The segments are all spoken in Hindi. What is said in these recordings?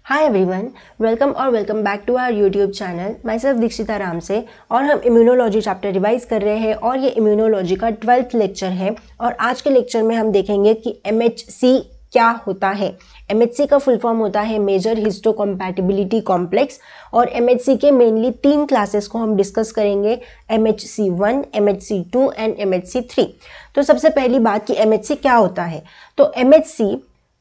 Hi everyone, welcome back to our YouTube channel. Myself Dikshita Ram से और हम इम्यूनोलॉजी चैप्टर रिवाइज कर रहे हैं और ये इम्यूनोलॉजी का 12th लेक्चर है। और आज के लेक्चर में हम देखेंगे कि MHC क्या होता है। MHC का फुल फॉर्म होता है मेजर हिस्टोकम्पैटिबिलिटी कॉम्प्लेक्स और MHC के मेनली 3 क्लासेस को हम डिस्कस करेंगे, MHC1, MHC2 एंड MHC3। तो सबसे पहली बात कि MHC क्या होता है। तो MHC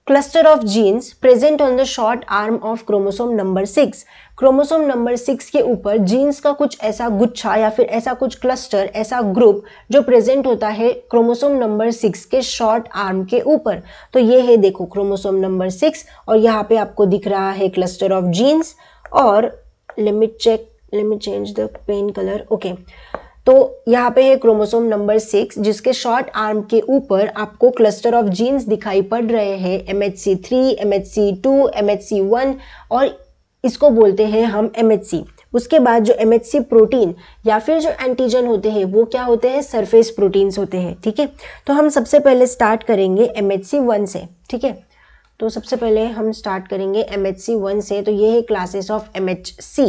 cluster of genes present on the short arm of chromosome number 6। Chromosome number 6 के ऊपर जीन्स का कुछ ऐसा गुच्छा या फिर ऐसा कुछ क्लस्टर, ऐसा ग्रुप जो प्रेजेंट होता है क्रोमोसोम नंबर 6 के शॉर्ट आर्म के ऊपर। तो ये है, देखो क्रोमोसोम नंबर 6 और यहाँ पे आपको दिख रहा है क्लस्टर ऑफ जीन्स। और let me change the pen colour. Okay, तो यहाँ पे है क्रोमोसोम नंबर 6 जिसके शॉर्ट आर्म के ऊपर आपको क्लस्टर ऑफ जीन्स दिखाई पड़ रहे हैं, MHC3, MHC2, MHC1 और इसको बोलते हैं हम MHC। उसके बाद जो MHC प्रोटीन या फिर जो एंटीजन होते हैं वो क्या होते हैं, सरफेस प्रोटीन्स होते हैं। ठीक है, तो हम सबसे पहले स्टार्ट करेंगे MHC1 से। ठीक है, तो सबसे पहले हम स्टार्ट करेंगे MHC1 से। तो ये है क्लासेस ऑफ MHC।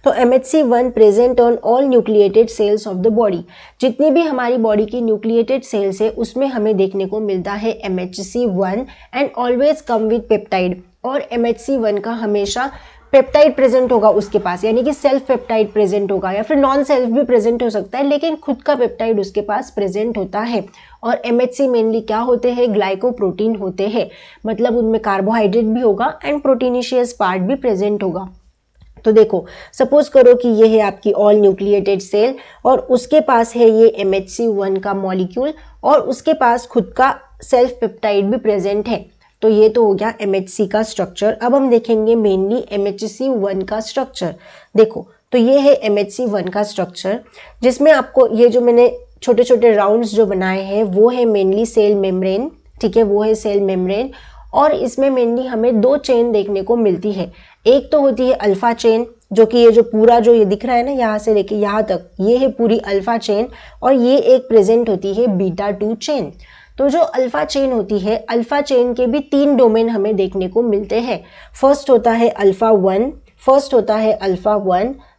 तो MHC1 present on all nucleated cells of the body. जितनी भी हमारी बॉडी की न्यूक्लिएटेड सेल्स है उसमें हमें देखने को मिलता है MHC1 and always come with peptide. और MHC1 का हमेशा पेप्टाइड प्रेजेंट होगा उसके पास, यानी कि सेल्फ पेप्टाइड प्रेजेंट होगा या फिर नॉन सेल्फ भी प्रेजेंट हो सकता है, लेकिन खुद का पेप्टाइड उसके पास प्रेजेंट होता है। और MHC मेनली क्या होते हैं, ग्लाइकोप्रोटीन होते हैं, मतलब उनमें कार्बोहाइड्रेट भी होगा एंड प्रोटीनिशियस पार्ट भी प्रेजेंट होगा। तो देखो, सपोज करो कि ये है आपकी ऑल न्यूक्लिएटेड सेल और उसके पास है ये MHC1 का मॉलिक्यूल और उसके पास खुद का सेल्फ पेप्टाइड भी प्रेजेंट है। तो ये तो हो गया MHC का स्ट्रक्चर। अब हम देखेंगे मेनली MHC1 का स्ट्रक्चर। देखो, तो ये है MHC1 का स्ट्रक्चर जिसमें आपको ये जो मैंने छोटे छोटे राउंड्स जो बनाए हैं वो है मेनली सेल मेम्ब्रेन। ठीक है, वो है सेल मेम्ब्रेन और इसमें मेनली हमें 2 चेन देखने को मिलती है। एक तो होती है अल्फा चेन, जो कि ये जो पूरा जो ये दिख रहा है ना, यहाँ से लेके यहाँ तक, ये है पूरी अल्फा चेन। और ये एक प्रेजेंट होती है बीटा 2 चेन। तो जो अल्फा चेन होती है, अल्फा चेन के भी 3 डोमेन हमें देखने को मिलते हैं। फर्स्ट होता है alpha 1,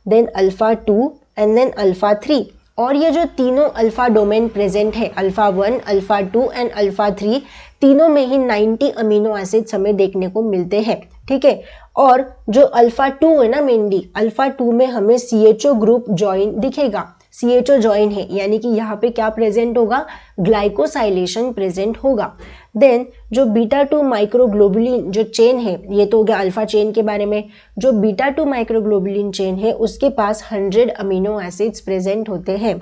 then alpha 2 and then alpha 3। और ये जो तीनों अल्फा डोमेन प्रेजेंट है, अल्फा 1, अल्फा 2 एंड अल्फा 3, तीनों में ही 90 अमीनो एसिड्स हमें देखने को मिलते हैं। ठीक है, और जो अल्फा 2 है ना, मेनली अल्फा 2 में हमें CHO ग्रुप ज्वाइन दिखेगा। CHO ज्वाइन है, यानी कि यहाँ पे क्या प्रेजेंट होगा, ग्लाइकोसाइलेशन प्रेजेंट होगा। देन जो बीटा 2 माइक्रोग्लोबुलिन जो चेन है, ये तो हो गया अल्फा चेन के बारे में। जो बीटा 2 माइक्रोग्लोबुलिन चेन है उसके पास 100 अमीनो एसिड्स प्रेजेंट होते हैं।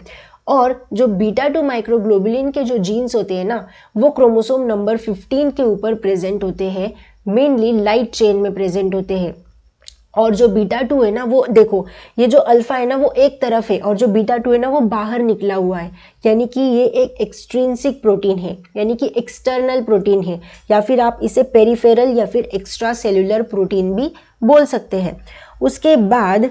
और जो बीटा 2 माइक्रोग्लोबुलिन के जो जीन्स होते हैं ना, वो क्रोमोसोम नंबर 15 के ऊपर प्रेजेंट होते हैं, मेनली लाइट चेन में प्रेजेंट होते हैं। और जो बीटा 2 है ना, वो देखो, ये जो अल्फा है ना वो एक तरफ है और जो बीटा 2 है ना वो बाहर निकला हुआ है, यानी कि ये एक एक्सट्रिंसिक प्रोटीन है, यानी कि एक्सटर्नल प्रोटीन है, या फिर आप इसे पेरिफेरल या फिर एक्स्ट्रा सेल्यूलर प्रोटीन भी बोल सकते हैं। उसके बाद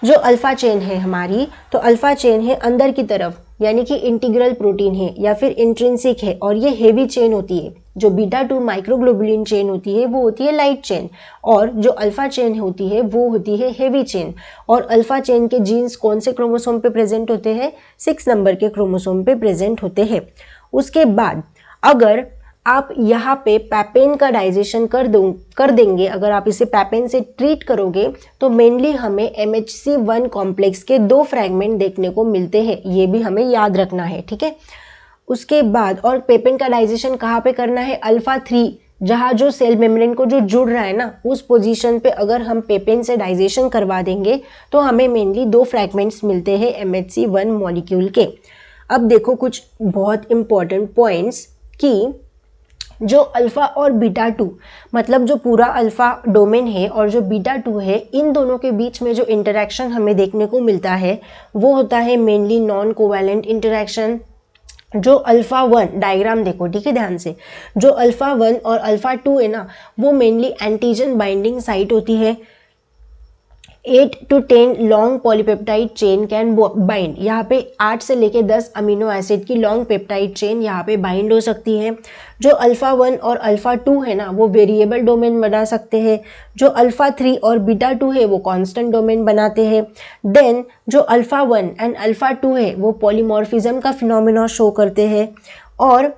जो अल्फा चेन है हमारी, तो अल्फा चेन है अंदर की तरफ, यानी कि इंटीग्रल प्रोटीन है या फिर इंट्रिंसिक है और ये हेवी चेन होती है। जो बीटा 2 माइक्रोग्लोबुलिन चेन होती है वो होती है लाइट चेन और जो अल्फा चेन होती है वो होती है हेवी चेन। और अल्फा चेन के जीन्स कौन से क्रोमोसोम पे प्रेजेंट होते हैं, 6 नंबर के क्रोमोसोम पे प्रेजेंट होते हैं। उसके बाद अगर आप यहाँ पे पैपेन का डाइजेशन कर देंगे, अगर आप इसे पैपेन से ट्रीट करोगे तो मेनली हमें MHC1 कॉम्प्लेक्स के 2 फ्रैगमेंट देखने को मिलते हैं, ये भी हमें याद रखना है। ठीक है, उसके बाद और पेपेन का डाइजेशन कहाँ पे करना है, अल्फा 3, जहाँ जो सेल मेम्ब्रेन को जो जुड़ रहा है ना उस पोजीशन पे अगर हम पेपेन से डाइजेशन करवा देंगे तो हमें मेनली 2 फ्रैगमेंट्स मिलते हैं MHC1 मॉलिक्यूल के। अब देखो कुछ बहुत इंपॉर्टेंट पॉइंट्स कि जो अल्फा और बीटा 2, मतलब जो पूरा अल्फा डोमेन है और जो बीटा 2 है, इन दोनों के बीच में जो इंटरेक्शन हमें देखने को मिलता है वो होता है मेनली नॉन कोवैलेंट इंटरेक्शन। जो अल्फा 1 डायग्राम देखो, ठीक है ध्यान से, जो अल्फा 1 और अल्फा 2 है ना वो मेनली एंटीजन बाइंडिंग साइट होती है। 8 to 10 long polypeptide chain can bind, यहाँ पे 8 से लेके 10 अमीनो एसिड की लॉन्ग पेप्टाइड चेन यहाँ पे बाइंड हो सकती है। जो अल्फ़ा 1 और अल्फ़ा 2 है ना, वो वेरिएबल डोमेन बना सकते हैं। जो अल्फ़ा 3 और बीटा 2 है वो कांस्टेंट डोमेन बनाते हैं। देन जो अल्फ़ा 1 एंड अल्फ़ा 2 है वो पॉलीमॉर्फिज्म का फिनोमेना शो करते हैं और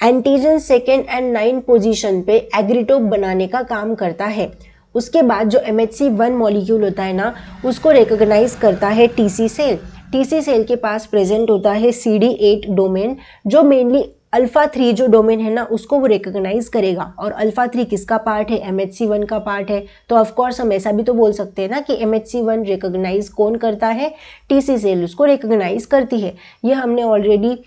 एंटीजन सेकेंड एंड 9 पोजीशन पे एग्रीटोप बनाने का काम करता है। उसके बाद जो MHC1 मॉलिक्यूल होता है ना, उसको रिकॉग्नाइज करता है TC सेल। TC सेल के पास प्रेजेंट होता है CD8 डोमेन, जो मेनली अल्फ़ा 3 जो डोमेन है ना, उसको वो रिकॉग्नाइज करेगा। और अल्फ़ा 3 किसका पार्ट है? MHC1 का पार्ट है। तो ऑफकोर्स हम ऐसा भी तो बोल सकते हैं ना कि MHC1 रिकॉग्नाइज कौन करता है? TC सेल उसको रिकॉग्नाइज करती है। ये हमने ऑलरेडी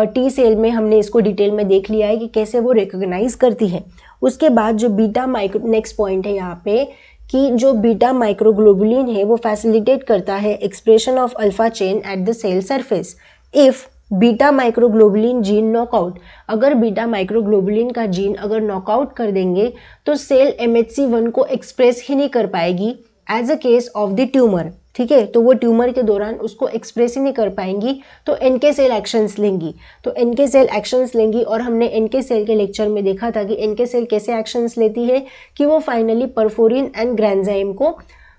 T सेल में हमने इसको डिटेल में देख लिया है कि कैसे वो रिकॉग्नाइज करती है। उसके बाद जो बीटा माइक्रो, नेक्स्ट पॉइंट है यहाँ पे कि जो बीटा माइक्रोग्लोबुलिन है वो फैसिलिटेट करता है expression of alpha chain at the cell surface. If beta microglobulin gene knockout, अगर बीटा माइक्रोग्लोबुलिन का जीन अगर नॉकआउट कर देंगे तो सेल MHC1 को एक्सप्रेस ही नहीं कर पाएगी as a case of the tumour. ठीक है, तो वो ट्यूमर के दौरान उसको एक्सप्रेस ही नहीं कर पाएंगी, तो NK सेल एक्शंस लेंगी। तो NK सेल एक्शंस लेंगी और हमने NK सेल के लेक्चर में देखा था कि NK सेल कैसे एक्शंस लेती है कि वो फाइनली परफोरिन एंड ग्रैंजाइम को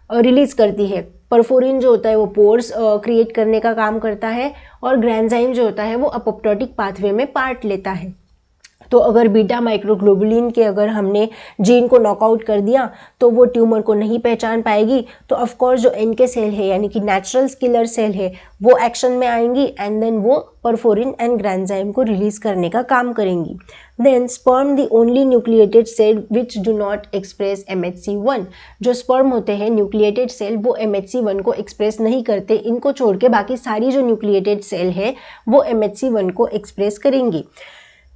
रिलीज करती है। परफोरिन जो होता है वो पोर्स क्रिएट करने का काम करता है और ग्रैंजाइम जो होता है वो अपोप्टोटिक पाथवे में पार्ट लेता है। तो अगर बीटा माइक्रोग्लोबुलिन के अगर हमने जीन को नॉकआउट कर दिया तो वो ट्यूमर को नहीं पहचान पाएगी। तो ऑफकोर्स जो NK सेल है यानी कि नेचुरल किलर सेल है वो एक्शन में आएंगी एंड देन वो परफोरिन एंड ग्रैंजाइम को रिलीज करने का काम करेंगी। Then sperm the only nucleated cell which do not express MHC1, जो स्पर्म होते हैं न्यूक्लिएटेड सेल वो MHC1 को एक्सप्रेस नहीं करते। इनको छोड़ के बाकी सारी जो न्यूक्लिएटेड सेल है वो MHC1 को एक्सप्रेस करेंगी।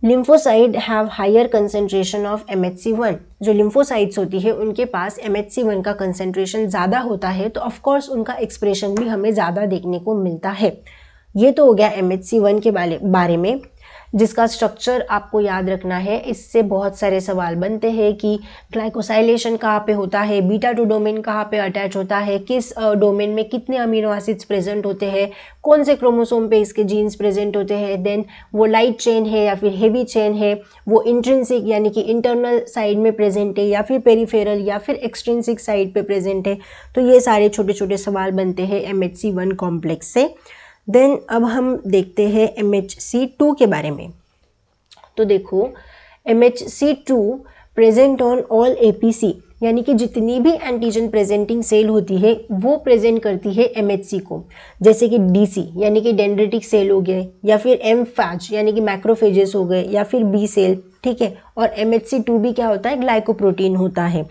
Lymphocyte have higher concentration of MHC1, जो लिम्फोसाइट्स होती है उनके पास MHC1 का कंसेंट्रेशन ज़्यादा होता है, तो ऑफकोर्स उनका एक्सप्रेशन भी हमें ज़्यादा देखने को मिलता है। ये तो हो गया MHC1 के बारे में, जिसका स्ट्रक्चर आपको याद रखना है। इससे बहुत सारे सवाल बनते हैं कि ग्लाइकोसाइलेशन कहाँ पे होता है, बीटा 2 डोमेन कहाँ पे अटैच होता है, किस डोमेन में कितने अमीनो एसिड्स प्रेजेंट होते हैं, कौन से क्रोमोसोम पे इसके जीन्स प्रेजेंट होते हैं, देन वो लाइट चेन है या फिर हेवी चेन है, वो इंट्रिंसिक यानी कि इंटरनल साइड में प्रेजेंट है या फिर पेरिफेरल या फिर एक्सट्रिंसिक साइड पे प्रेजेंट है। तो ये सारे छोटे छोटे सवाल बनते हैं MHC1 कॉम्प्लेक्स से। देन अब हम देखते हैं MHC2 के बारे में। तो देखो MHC2 present on all APC, यानी कि जितनी भी एंटीजन प्रेजेंटिंग सेल होती है वो प्रेजेंट करती है MHC को। जैसे कि DC यानी कि डेंड्रिटिक सेल हो गए, या फिर M-फैज यानी कि मैक्रोफेजेस हो गए, या फिर B सेल। ठीक है, और MHC2 भी क्या होता है? ग्लाइकोप्रोटीन होता है।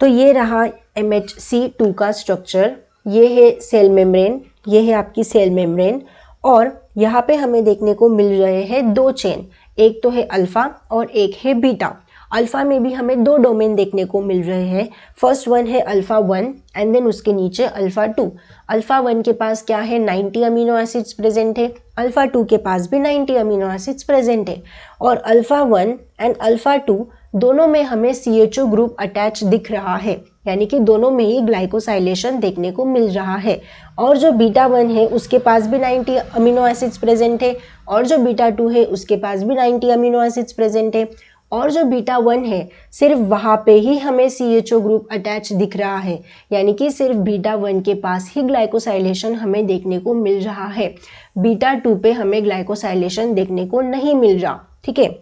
तो ये रहा MHC2 का स्ट्रक्चर। ये है सेल मेम्ब्रेन, ये है आपकी सेल मेम्ब्रेन, और यहाँ पे हमें देखने को मिल रहे हैं 2 चेन, एक तो है अल्फा और एक है बीटा। अल्फा में भी हमें 2 डोमेन देखने को मिल रहे हैं। फर्स्ट वन है अल्फा 1 एंड देन उसके नीचे अल्फा 2। अल्फा 1 के पास क्या है? 90 अमीनो एसिड्स प्रेजेंट है। अल्फा 2 के पास भी 90 अमीनो एसिड्स प्रेजेंट है। और अल्फा 1 एंड अल्फा 2 दोनों में हमें CHO ग्रुप अटैच दिख रहा है, यानी कि दोनों में ही ग्लाइकोसाइलेशन देखने को मिल रहा है। और जो बीटा 1 है उसके पास भी 90 अमीनो एसिड्स प्रेजेंट है, और जो बीटा 2 है उसके पास भी 90 अमीनो एसिड्स प्रेजेंट है। और जो बीटा 1 है सिर्फ वहाँ पे ही हमें CHO ग्रुप अटैच दिख रहा है, यानी कि सिर्फ बीटा 1 के पास ही ग्लाइकोसाइलेशन हमें देखने को मिल रहा है। बीटा 2 पे हमें ग्लाइकोसाइलेशन देखने को नहीं मिल रहा। ठीक है,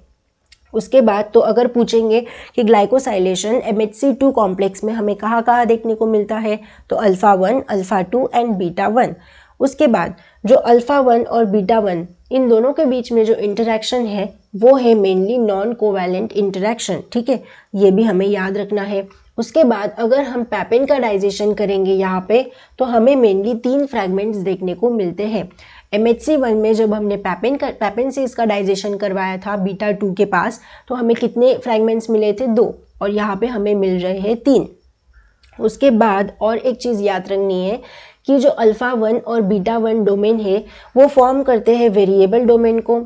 उसके बाद तो अगर पूछेंगे कि ग्लाइकोसाइलेशन MHC2 कॉम्प्लेक्स में हमें कहाँ कहाँ देखने को मिलता है, तो अल्फा 1, अल्फा 2 एंड बीटा 1। उसके बाद जो अल्फा 1 और बीटा 1 इन दोनों के बीच में जो इंटरेक्शन है वो है मेनली नॉन कोवैलेंट इंटरेक्शन। ठीक है, ये भी हमें याद रखना है। उसके बाद अगर हम पैपेन का डाइजेशन करेंगे यहाँ पे, तो हमें मेनली 3 फ्रैगमेंट्स देखने को मिलते हैं। MHC1 में जब हमने पैपेन से इसका डाइजेशन करवाया था बीटा 2 के पास, तो हमें कितने फ्रैगमेंट्स मिले थे? 2, और यहाँ पे हमें मिल रहे हैं 3। उसके बाद और एक चीज़ याद रखनी है कि जो अल्फा 1 और बीटा 1 डोमेन है वो फॉर्म करते हैं वेरिएबल डोमेन को,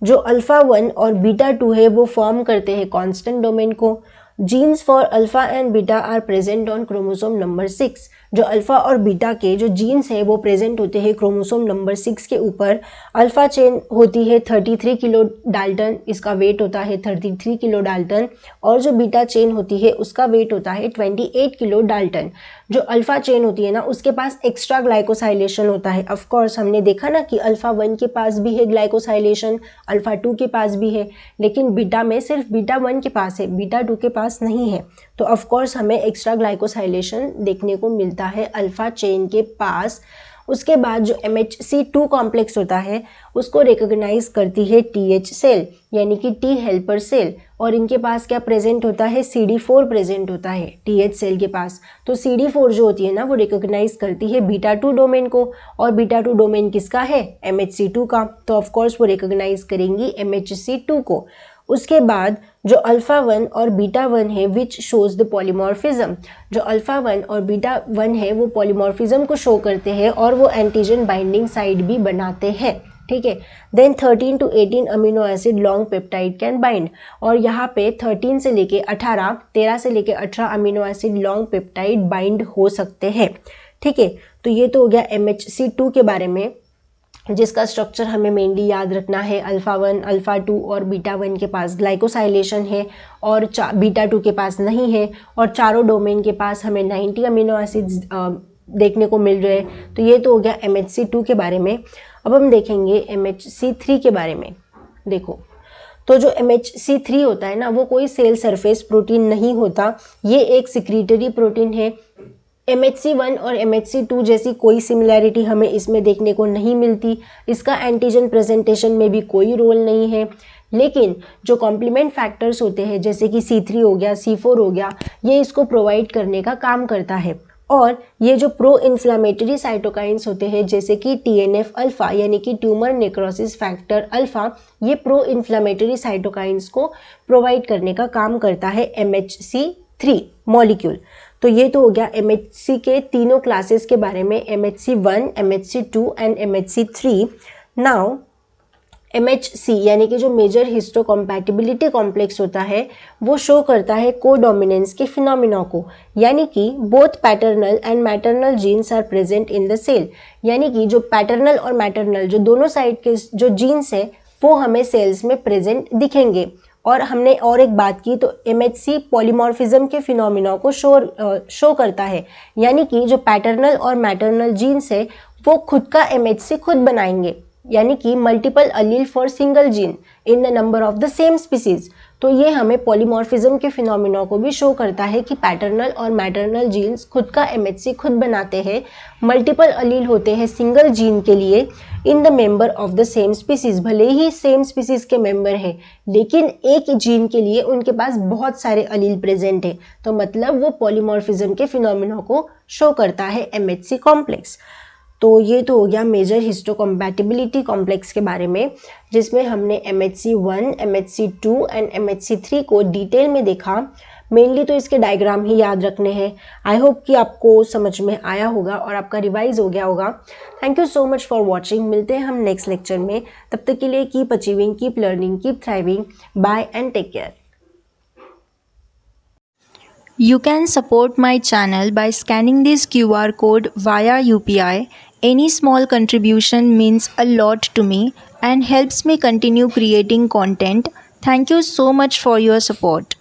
जो अल्फा 1 और बीटा 2 है वो फॉर्म करते हैं कांस्टेंट डोमेन को। Genes for alpha and beta are present on chromosome number 6। जो अल्फा और बीटा के जो जीन्स है वो प्रेजेंट होते हैं क्रोमोसोम नंबर 6 के ऊपर। अल्फा चेन होती है 33 किलो डाल्टन, इसका वेट होता है 33 किलो डाल्टन, और जो बीटा चेन होती है उसका वेट होता है 28 किलो डाल्टन। जो अल्फा चेन होती है ना उसके पास एक्स्ट्रा ग्लाइकोसाइलेशन होता है। ऑफ कोर्स हमने देखा ना कि अल्फा 1 के पास भी है ग्लाइकोसाइलेशन, अल्फा 2 के पास भी है, लेकिन बीटा में सिर्फ बीटा 1 के पास है, बीटा 2 के पास नहीं है। तो ऑफ कोर्स हमें एक्स्ट्रा ग्लाइकोसाइलेशन देखने को मिलता है अल्फा चेन के पास। उसके बाद जो MHC2 कॉम्प्लेक्स होता है उसको रिकॉग्नाइज करती है TH सेल यानी कि T हेल्पर सेल, और इनके पास क्या प्रेजेंट होता है, CD4 प्रेजेंट होता है TH सेल के पास। तो CD4 जो होती है ना वो रिकॉग्नाइज करती है बीटा 2 डोमेन को, और बीटा 2 डोमेन किसका है, MHC2 का। तो ऑफ कोर्स वो रिकॉग्नाइज करेंगी MHC2 को। उसके बाद जो अल्फा 1 और बीटा 1 है विच शोज द पॉलीमॉर्फिज्म, जो अल्फा 1 और बीटा 1 है वो पॉलीमॉर्फिज्म को शो करते हैं और वो एंटीजन बाइंडिंग साइट भी बनाते हैं, ठीक है। Then 13 to 18 amino acid long peptide can bind, और यहाँ पे 13 से लेके 13 से लेके 18 amino acid long peptide bind हो सकते हैं, ठीक है। तो ये तो हो गया MHC2 के बारे में, जिसका स्ट्रक्चर हमें मेनली याद रखना है। अल्फा 1, अल्फा 2 और बीटा 1 के पास ग्लाइकोसाइलेशन है और बीटा 2 के पास नहीं है, और चारों डोमेन के पास हमें 90 अमीनो एसिड्स देखने को मिल रहे हैं। तो ये तो हो गया MHC2 के बारे में। अब हम देखेंगे MHC3 के बारे में। देखो, तो जो MHC3 होता है ना वो कोई सेल सरफेस प्रोटीन नहीं होता, ये एक सिक्रीटरी प्रोटीन है। MHC1 और MHC2 जैसी कोई सिमिलैरिटी हमें इसमें देखने को नहीं मिलती, इसका एंटीजन प्रेजेंटेशन में भी कोई रोल नहीं है। लेकिन जो कॉम्प्लीमेंट फैक्टर्स होते हैं जैसे कि C3 हो गया, C4 हो गया, ये इसको प्रोवाइड करने का काम करता है। और ये जो प्रो इन्फ्लामेटरी साइटोकाइंस होते हैं जैसे कि TNF अल्फा यानी कि ट्यूमर नेक्रोसिस फैक्टर अल्फा, ये प्रो इन्फ्लामेटरी साइटोकाइंस को प्रोवाइड करने का काम करता है MHC3 मॉलिक्यूल। तो ये तो हो गया MHC के तीनों क्लासेस के बारे में, MHC1, MHC2 and MHC3। Now MHC यानी कि जो मेजर हिस्टोकम्पैटिबिलिटी कॉम्प्लेक्स होता है वो शो करता है कोडोमिनेंस के फिनोमिना को, यानी कि both paternal and maternal genes are present in the cell, यानी कि जो पैटर्नल और मैटरनल जो दोनों साइड के जो जीन्स है वो हमें सेल्स में प्रेजेंट दिखेंगे। और हमने और एक बात की तो MHC पॉलीमॉर्फिज्म के फिनोमिना को शो करता है, यानी कि जो पैटर्नल और मैटरनल जीन्स है वो खुद का MHC खुद बनाएंगे, यानी कि multiple allele for single gene in the number of the same species. तो ये हमें पॉलीमॉर्फिज्म के फिनोमिना को भी शो करता है कि पैटर्नल और मैटरनल जीन्स खुद का MHC खुद बनाते हैं, मल्टीपल अलील होते हैं सिंगल जीन के लिए in the member of the same species. भले ही सेम स्पीसीज के मेंबर हैं लेकिन एक जीन के लिए उनके पास बहुत सारे अलील प्रेजेंट है, तो मतलब वो पॉलीमॉर्फिज्म के फिनोमिना को शो करता है MHC कॉम्प्लेक्स। तो ये तो हो गया मेजर हिस्टोकम्पैटिबिलिटी कॉम्प्लेक्स के बारे में, जिसमें हमने MHC1, MHC2 एंड MHC3 को डिटेल में देखा। मेनली तो इसके डायग्राम ही याद रखने हैं। आई होप कि आपको समझ में आया होगा और आपका रिवाइज हो गया होगा। Thank you so much for watching. मिलते हैं हम नेक्स्ट लेक्चर में, तब तक के लिए keep achieving, keep learning, keep thriving. Bye and take care. You can support my channel by scanning this QR code via UPI. Any small contribution means a lot to me and helps me continue creating content. Thank you so much for your support.